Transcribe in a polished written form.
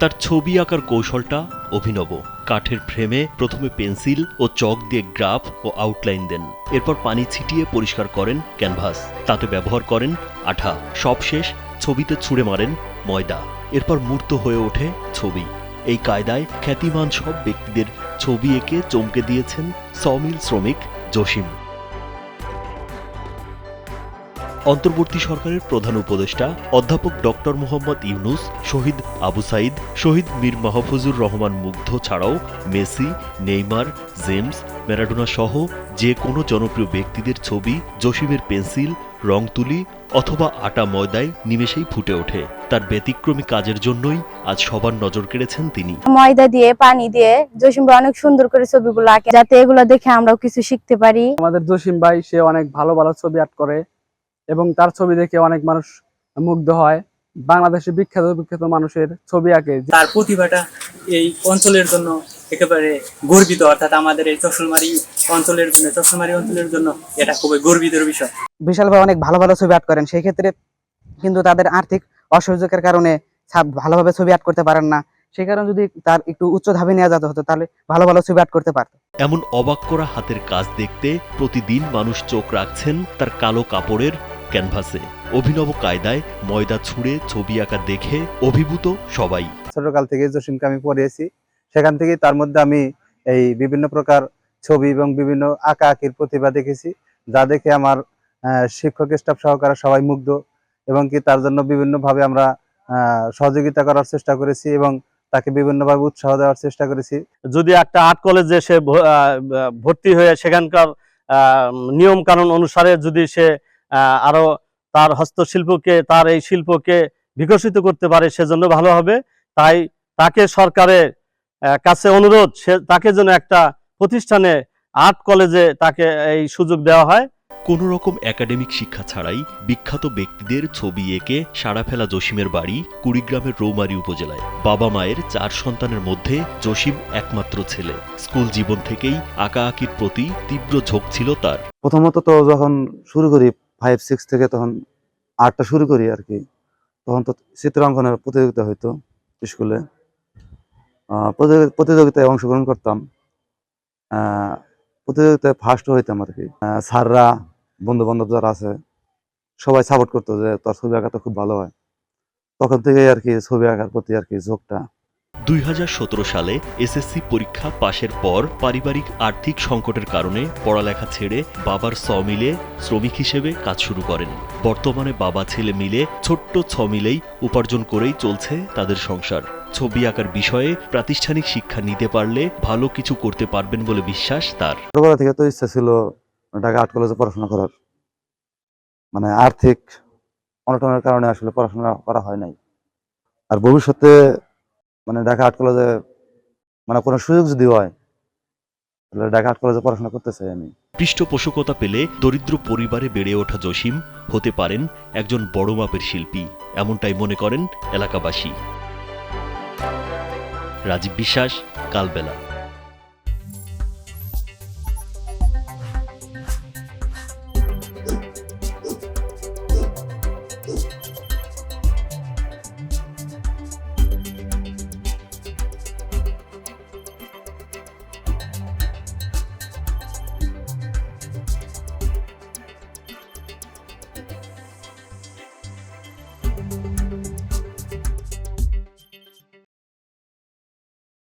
তার ছবি আঁকার কৌশলটা অভিনব। কাঠের ফ্রেমে প্রথমে পেন্সিল ও চক দিয়ে গ্রাফ ও আউটলাইন দেন, এরপর পানি ছিটিয়ে পরিষ্কার করেন ক্যানভাস, তাতে ব্যবহার করেন আঠা। সবশেষ ছবিতে ছুঁড়ে মারেন ময়দা, এরপর মূর্ত হয়ে ওঠে ছবি। এই কায়দায় খ্যাতিমান সব ব্যক্তিদের ছবি এঁকে চমকে দিয়েছেন সমিল শ্রমিক জসিম। অন্তর্বর্তী সরকারের প্রধান উপদেষ্টা অধ্যাপক ডক্টর মোহাম্মদ ইউনুস, শহীদ আবু সাইদ, শহীদ মীর মাহফুজুর রহমান মুগ্ধ ছাড়াও মেসি, নেইমার, জেমস, ম্যারাডোনা সহ যে কোনো জনপ্রিয় ব্যক্তিদের ছবি জসিমের পেন্সিল, রং তুলি অথবা আটা ময়দায় নিমেষেই ফুটে ওঠে। তার ব্যতিক্রমী কাজের জন্যই আজ সবার নজর কেড়েছেন তিনি। ময়দা দিয়ে পানি দিয়ে জসিম ভাই অনেক সুন্দর করে ছবিগুলো আঁকে, যাতে এগুলো দেখে আমরাও কিছু শিখতে পারি। আমাদের জসিম ভাই সে অনেক ভালো ভালো ছবি আর্ট করে এবং তার ছবি দেখে অনেক মানুষ মুগ্ধ হয়। বাংলাদেশের বিখ্যাত বিখ্যাত মানুষের ছবি আঁকে। তার প্রতিভাটা এই অঞ্চলের জন্য একেবারে গর্বিত, অর্থাৎ আমাদের এই চশলমারি অঞ্চলের জন্য এটা খুবই গর্বিতের বিষয়। বিশাল ভাই অনেক ভালো ভালো ছবি আর্ট করেন, সেই ক্ষেত্রে কিন্তু তাদের আর্থিক অসহযোগের কারণে ভালোভাবে ছবি আর্ট করতে পারেন না। সেই কারণে যদি তার একটু উচ্চ ধাপে নিয়ে যেতে হতো তাহলে ভালো ভালো ছবি আর্ট করতে পারত। এমন অবাক করা হাতের কাজ দেখতে প্রতিদিন মানুষ চোখ রাখছেন তার কালো কাপড়ের ক্যানভাসে। অভিনব কায়দায় ময়দা ছুঁড়ে ছবি আঁকা দেখে অভিভূত সবাই। ছোটকাল থেকে জসিমকে আমি পড়িয়েছি, সেখান থেকে তার মধ্যে আমি এই বিভিন্ন প্রকার ছবি এবং বিভিন্ন আঁকা আঁকির প্রতিভা দেখেছি, যা দেখে আমার শিক্ষক স্টাফ সহকারে সবাই মুগ্ধ এবং কি তার জন্য বিভিন্নভাবে আমরা সহযোগিতা করার চেষ্টা করেছি এবং তাকে বিভিন্নভাবে উৎসাহ দেওয়ার চেষ্টা করেছি। যদি একটা আর্ট কলেজে সে ভর্তি হয়ে সেখানকার নিয়ম কানুন অনুসারে যদি সে আরো তার হস্তশিল্পকে, তার এই শিল্পকে বিকশিত করতে পারে, সেজন্য ভালো হবে। তাই তাকে সরকারের কাছে অনুরোধ, তাকে যেন একটা প্রতিষ্ঠানে আর্ট কলেজে তাকে এই সুযোগ দেওয়া হয়। কোন রকম একাডেমিক শিক্ষা ছাড়াই বিখ্যাত ব্যক্তিদের ছবি এঁকে সাড়া ফেলা জসিমের বাড়ি কুড়িগ্রামের রৌমারী উপজেলায়। বাবা মায়ের 4 সন্তানের মধ্যে জসিম একমাত্র ছেলে। স্কুল জীবন থেকেই আঁকা আঁকির প্রতি তীব্র ঝোঁক ছিল তার। প্রথমত তো যখন শুরু করি 5-6 থেকে, তখন আর্টটা শুরু করি আর কি, তখন তো চিত্রাঙ্কনের প্রতিযোগিতা হইতো স্কুলে। প্রতিযোগিতায় অংশগ্রহণ করতাম, প্রতিযোগিতায় ফার্স্ট হইতাম আর কি। স্যাররা, বন্ধু বান্ধব যারা আছে সবাই সাপোর্ট করতো যে তোর ছবি আঁকাটা খুব ভালো হয়। তখন থেকেই আর কি ছবি আঁকার প্রতি আর কি ঝোঁকটা। 2017 সালে এসএসসি পরীক্ষা পাশের পর পারিবারিক আর্থিক সংকটের কারণে পড়ালেখা ছেড়ে বাবার সমিলে শ্রমিক হিসেবে কাজ শুরু করেন। বর্তমানে বাবা ছেলে মিলে ছোট্ট 6 মিলেই উপার্জন করেই চলছে তাদের সংসার। ছবি আঁকার বিষয়ে প্রাতিষ্ঠানিক শিক্ষা নিতে পারলে ভালো কিছু করতে পারবেন বলে বিশ্বাস তার। ছোটবেলা থেকে তো ইচ্ছা ছিল ঢাকা আর্ট কলেজে পড়াশোনা করার, মানে আর্থিক অনটনের কারণে আসলে পড়াশোনা করা হয় নাই। আর ভবিষ্যতে মানে ঢাকা আর্ট কলেজে মানে কোনো সুযোগ যদি হয় তাহলে ঢাকা আর্ট কলেজে পড়াশোনা করতে চাই আমি। পৃষ্ঠপোষকতা পেলে দরিদ্র পরিবারে বেড়ে ওঠা জসিম হতে পারেন একজন বড় মাপের শিল্পী, এমনটাই মনে করেন এলাকাবাসী। রাজীব বিশ্বাস, কালবেলা।